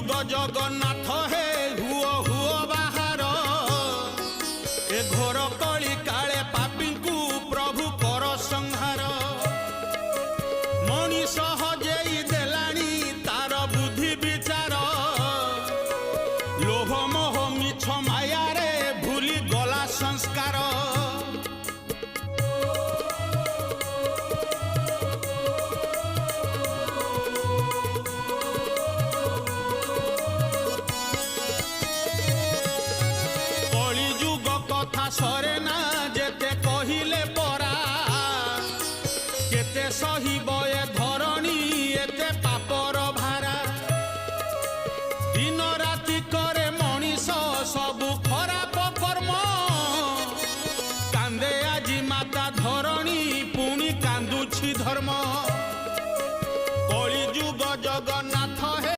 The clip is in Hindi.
कलियुग जगन्नाथ हे हुओ हुओ बाहर ए घोर कली काले पापी को प्रभु कर संहार मनीष हजेई देलानी तार बुद्धि विचार लोभ मोह मिछ माया रे भूली गला संस्कार कथा सरे ना जेते कहिले परा केते सहिब ए धरणी एते पापर भारा दिन